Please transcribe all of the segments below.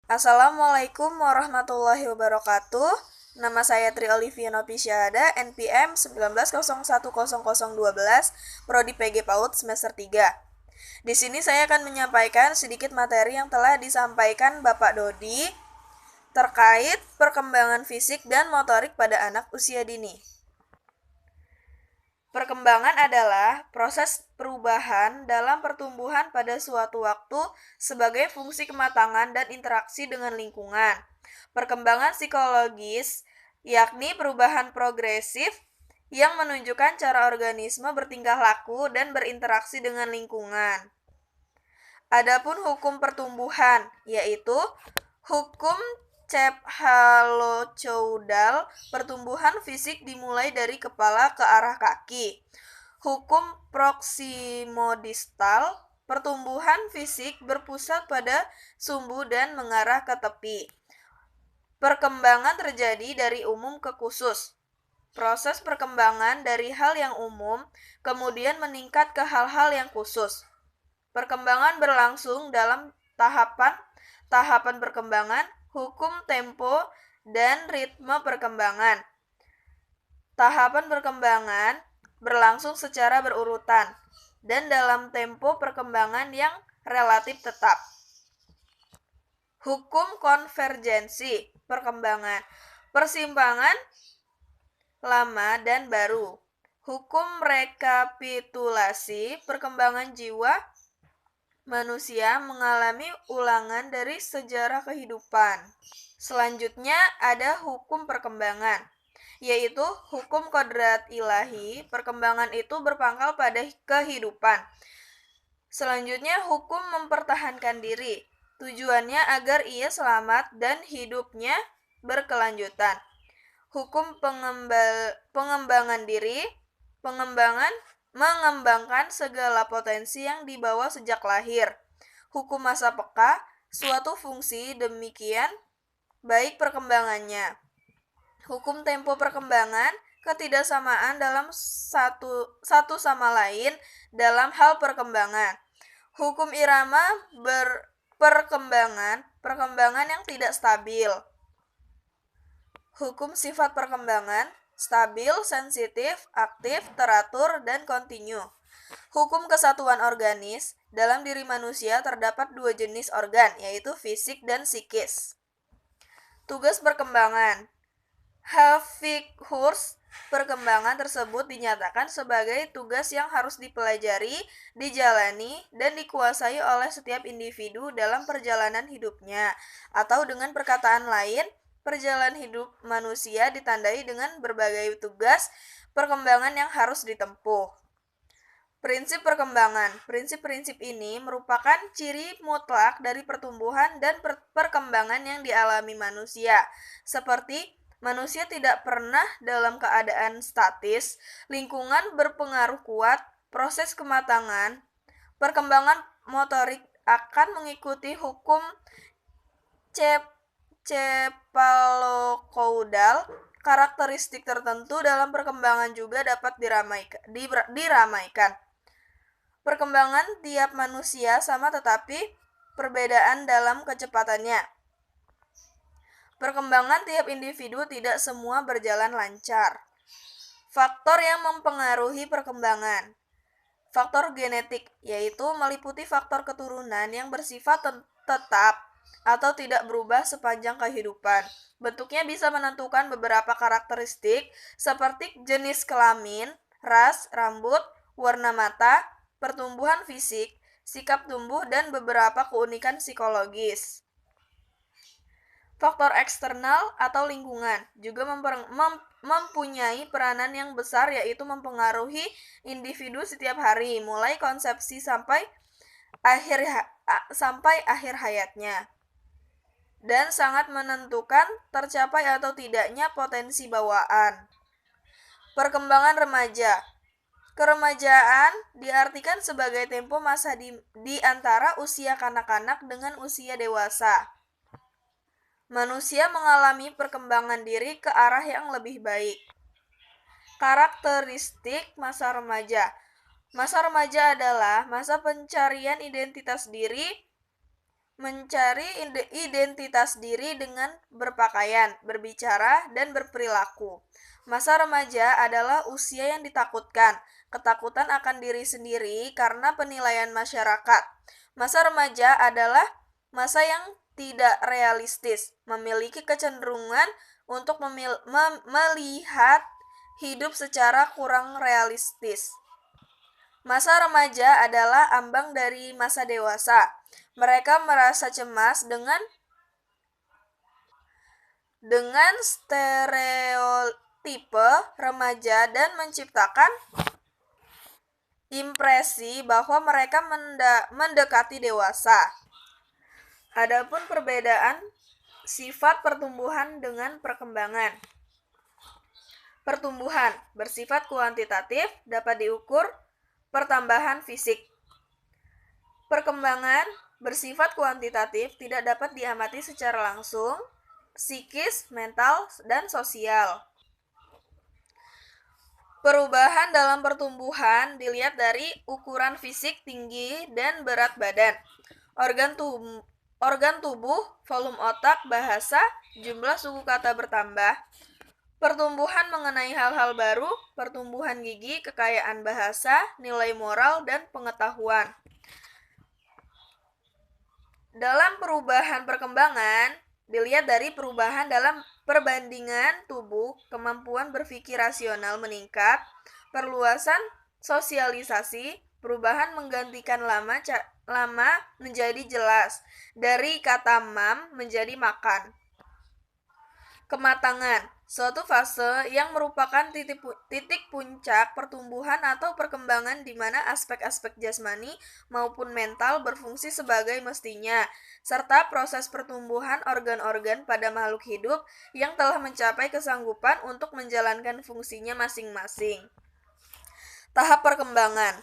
Assalamualaikum warahmatullahi wabarakatuh. Nama saya Tri Olivia Nopisyahada, NPM 19010012, Prodi PG PAUD semester 3. Di sini saya akan menyampaikan sedikit materi yang telah disampaikan Bapak Dodi terkait perkembangan fisik dan motorik pada anak usia dini. Perkembangan adalah proses perubahan dalam pertumbuhan pada suatu waktu sebagai fungsi kematangan dan interaksi dengan lingkungan. Perkembangan psikologis yakni perubahan progresif yang menunjukkan cara organisme bertingkah laku dan berinteraksi dengan lingkungan. Adapun hukum pertumbuhan, yaitu hukum Cephallow-Choudal, pertumbuhan fisik dimulai dari kepala ke arah kaki. Hukum proksimodistal, pertumbuhan fisik berpusat pada sumbu dan mengarah ke tepi. Perkembangan terjadi dari umum ke khusus. Proses perkembangan dari hal yang umum kemudian meningkat ke hal-hal yang khusus. Perkembangan berlangsung dalam tahapan perkembangan, hukum tempo, dan ritme perkembangan. Tahapan perkembangan berlangsung secara berurutan dan dalam tempo perkembangan yang relatif tetap. Hukum konvergensi perkembangan, persimpangan lama dan baru. Hukum rekapitulasi perkembangan jiwa manusia mengalami ulangan dari sejarah kehidupan. Selanjutnya ada hukum perkembangan, yaitu hukum kodrat ilahi. Perkembangan itu berpangkal pada kehidupan. Selanjutnya hukum mempertahankan diri. Tujuannya agar ia selamat dan hidupnya berkelanjutan. Hukum pengembangan diri, mengembangkan segala potensi yang dibawa sejak lahir. Hukum masa peka, suatu fungsi demikian baik perkembangannya. Hukum tempo perkembangan, ketidaksamaan dalam satu sama lain dalam hal perkembangan. Hukum irama perkembangan yang tidak stabil. Hukum sifat perkembangan, stabil, sensitif, aktif, teratur, dan kontinu. Hukum kesatuan organis, dalam diri manusia terdapat dua jenis organ, yaitu fisik dan psikis. Tugas perkembangan. Hafikhurs, perkembangan tersebut dinyatakan sebagai tugas yang harus dipelajari, dijalani, dan dikuasai oleh setiap individu dalam perjalanan hidupnya. Atau dengan perkataan lain, perjalanan hidup manusia ditandai dengan berbagai tugas perkembangan yang harus ditempuh. Prinsip perkembangan. Prinsip-prinsip ini merupakan ciri mutlak dari pertumbuhan dan perkembangan yang dialami manusia. Seperti manusia tidak pernah dalam keadaan statis, lingkungan berpengaruh kuat, proses kematangan, perkembangan motorik akan mengikuti hukum Cephallow-Choudal. Karakteristik tertentu dalam perkembangan juga dapat diramaikan. Perkembangan tiap manusia sama tetapi perbedaan dalam kecepatannya. Perkembangan tiap individu tidak semua berjalan lancar. Faktor yang mempengaruhi perkembangan. Faktor genetik, yaitu meliputi faktor keturunan yang bersifat tetap atau tidak berubah sepanjang kehidupan. Bentuknya bisa menentukan beberapa karakteristik seperti jenis kelamin, ras, rambut, warna mata, pertumbuhan fisik, sikap tumbuh, dan beberapa keunikan psikologis. Faktor eksternal atau lingkungan juga mempunyai peranan yang besar, yaitu mempengaruhi individu setiap hari, mulai konsepsi sampai akhir hayatnya, dan sangat menentukan tercapai atau tidaknya potensi bawaan. Perkembangan remaja. Keremajaan diartikan sebagai tempo masa di antara usia kanak-kanak dengan usia dewasa. Manusia mengalami perkembangan diri ke arah yang lebih baik. Karakteristik masa remaja. Masa remaja adalah masa pencarian identitas diri, mencari identitas diri dengan berpakaian, berbicara, dan berperilaku. Masa remaja adalah usia yang ditakutkan, ketakutan akan diri sendiri karena penilaian masyarakat. Masa remaja adalah masa yang tidak realistis, memiliki kecenderungan untuk melihat hidup secara kurang realistis. Masa remaja adalah ambang dari masa dewasa. Mereka merasa cemas dengan stereotipe remaja dan menciptakan impresi bahwa mereka mendekati dewasa. Adapun perbedaan sifat pertumbuhan dengan perkembangan. Pertumbuhan bersifat kuantitatif, dapat diukur pertambahan fisik. Perkembangan bersifat kuantitatif, tidak dapat diamati secara langsung, psikis, mental, dan sosial. Perubahan dalam pertumbuhan dilihat dari ukuran fisik, tinggi, dan berat badan, organ tubuh, volume otak, bahasa, jumlah suku kata bertambah. Pertumbuhan mengenai hal-hal baru, pertumbuhan gigi, kekayaan bahasa, nilai moral, dan pengetahuan. Dalam perubahan perkembangan, dilihat dari perubahan dalam perbandingan tubuh, kemampuan berpikir rasional meningkat, perluasan sosialisasi, perubahan menggantikan lama menjadi jelas, dari kata mam menjadi makan. Kematangan, suatu fase yang merupakan titik puncak pertumbuhan atau perkembangan di mana aspek-aspek jasmani maupun mental berfungsi sebagai mestinya, serta proses pertumbuhan organ-organ pada makhluk hidup yang telah mencapai kesanggupan untuk menjalankan fungsinya masing-masing. Tahap perkembangan.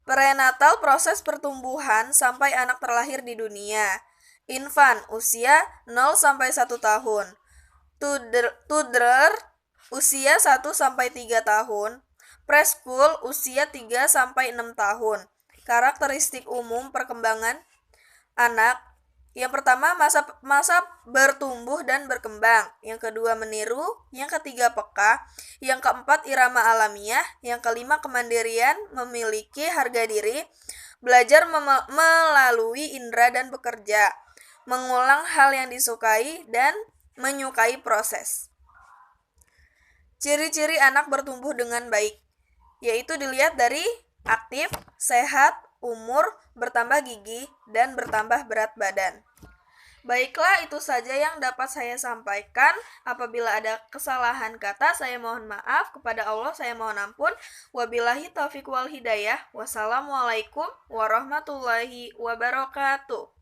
Prenatal, proses pertumbuhan sampai anak terlahir di dunia. Infant, usia 0-1 tahun. Toddler, usia 1-3 tahun. Preschool, usia 3-6 tahun. Karakteristik umum perkembangan anak. Yang pertama, masa bertumbuh dan berkembang. Yang kedua, meniru. Yang ketiga, peka. Yang keempat, irama alamiah. Yang kelima, kemandirian, memiliki harga diri. Belajar melalui indera dan bekerja. Mengulang hal yang disukai dan menyukai proses. Ciri-ciri anak bertumbuh dengan baik, yaitu dilihat dari aktif, sehat, umur, bertambah gigi, dan bertambah berat badan. Baiklah, itu saja yang dapat saya sampaikan. Apabila ada kesalahan kata, saya mohon maaf. Kepada Allah saya mohon ampun. Wabillahi taufiq wal hidayah. Wassalamualaikum warahmatullahi wabarakatuh.